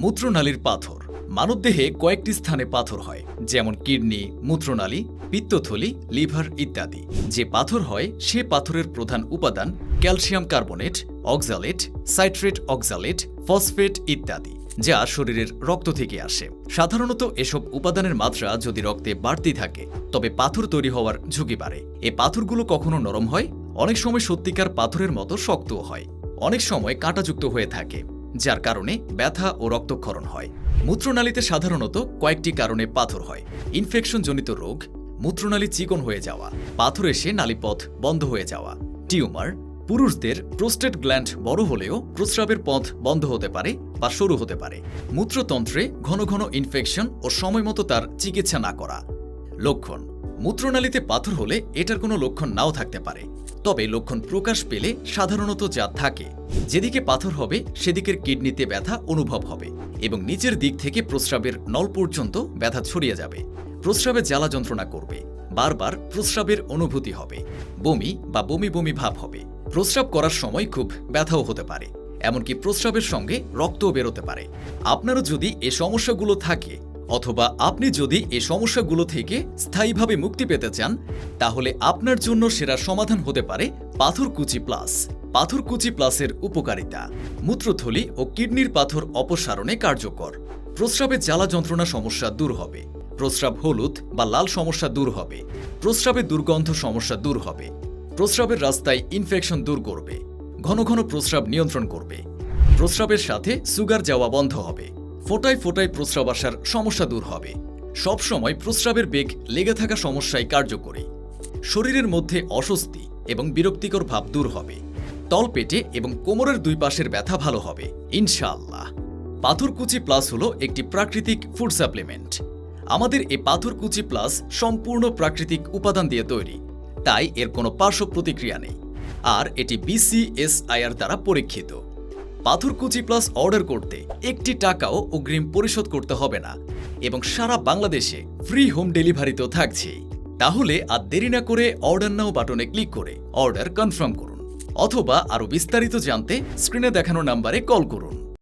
মূত্রনালীর পাথর। মানবদেহে কয়েকটি স্থানে পাথর হয়, যেমন কিডনি, মূত্রনালী, পিত্তথলি, লিভার ইত্যাদি। যে পাথর হয় সে পাথরের প্রধান উপাদান calcium carbonate, oxalate, citrate oxalate, phosphate ইত্যাদি, যা শরীরের রক্ত থেকে আসে। সাধারণত এসব উপাদানের মাত্রা যদি রক্তে বাড়তি থাকে তবে পাথর তৈরি হওয়ার ঝুঁকি বাড়ে। এই পাথরগুলো কখনো নরম হয়, অনেক সময় সত্যিকার পাথরের মতো শক্তও হয়, অনেক সময় কাঁটাযুক্ত হয়ে থাকে, যার কারণে ব্যথা ও রক্তক্ষরণ হয়। মূত্রনালীতে সাধারণত কয়েকটি কারণে পাথর হয়। ইনফেকশনজনিত রোগ, মূত্রনালী চিকন হয়ে যাওয়া, পাথর এসে নালীপথ বন্ধ হয়ে যাওয়া, টিউমার, পুরুষদের প্রোস্টেট গ্ল্যান্ড বড় হলেও প্রস্রাবের পথ বন্ধ হতে পারে বা সরু হতে পারে, মূত্রতন্ত্রে ঘন ঘন ইনফেকশন ও সময়মতো তার চিকিৎসা না করা। লক্ষণ: মূত্রনালীতে পাথর হলে এটার কোনো লক্ষণ নাও থাকতে পারে, তবে লক্ষণ প্রকাশ পেলে সাধারণত যা থাকে, যেদিকে পাথর হবে সেদিকের কিডনিতে ব্যথা অনুভব হবে এবং নিচের দিক থেকে প্রস্রাবের নল পর্যন্ত ব্যথা ছড়িয়ে যাবে। প্রস্রাবে জ্বালা যন্ত্রণা করবে, বারবার প্রস্রাবের অনুভূতি হবে, বমি বা বমি বমি ভাব হবে, প্রস্রাব করার সময় খুব ব্যথাও হতে পারে, এমনকি প্রস্রাবের সঙ্গে রক্তও বেরোতে পারে। আপনারও যদি এ সমস্যাগুলো থাকে অথবা আপনি যদি এই সমস্যাগুলো থেকে স্থায়ীভাবে মুক্তি পেতে চান, তাহলে আপনার জন্য সেরা সমাধান হতে পারে পাথরকুচি প্লাস। পাথরকুচি প্লাসের উপকারিতা: মূত্রথলি ও কিডনির পাথর অপসারণে কার্যকর, প্রস্রাবে জ্বালা যন্ত্রণা সমস্যা দূর হবে, প্রস্রাব হলুদ বা লাল সমস্যা দূর হবে, প্রস্রাবে দুর্গন্ধ সমস্যা দূর হবে, প্রস্রাবের রাস্তায় ইনফেকশন দূর করবে, ঘন ঘন প্রস্রাব নিয়ন্ত্রণ করবে, প্রস্রাবের সাথে সুগার যাওয়া বন্ধ হবে, ফোঁটায় ফোঁটায় প্রস্রাব আসার সমস্যা দূর হবে, সবসময় প্রস্রাবের বেগ লেগে থাকা সমস্যায় কার্যকরী, শরীরের মধ্যে অস্বস্তি এবং বিরক্তিকর ভাব দূর হবে, তলপেটে এবং কোমরের দুই পাশের ব্যথা ভালো হবে ইনশাআল্লাহ। পাথরকুচি প্লাস হলো একটি প্রাকৃতিক ফুড সাপ্লিমেন্ট। আমাদের এই পাথরকুচি প্লাস সম্পূর্ণ প্রাকৃতিক উপাদান দিয়ে তৈরি, তাই এর কোনো পার্শ্ব প্রতিক্রিয়া নেই, আর এটি BCSIR দ্বারা পরীক্ষিত। পাথরকুচি প্লাস অর্ডার করতে একটি টাকাও অগ্রিম পরিশোধ করতে হবে না এবং সারা বাংলাদেশে ফ্রি হোম ডেলিভারিতেও থাকছে। তাহলে আর দেরি না করে অর্ডার নাও বাটনে ক্লিক করে অর্ডার কনফার্ম করুন, অথবা আরও বিস্তারিত জানতে স্ক্রিনে দেখানো নাম্বারে কল করুন।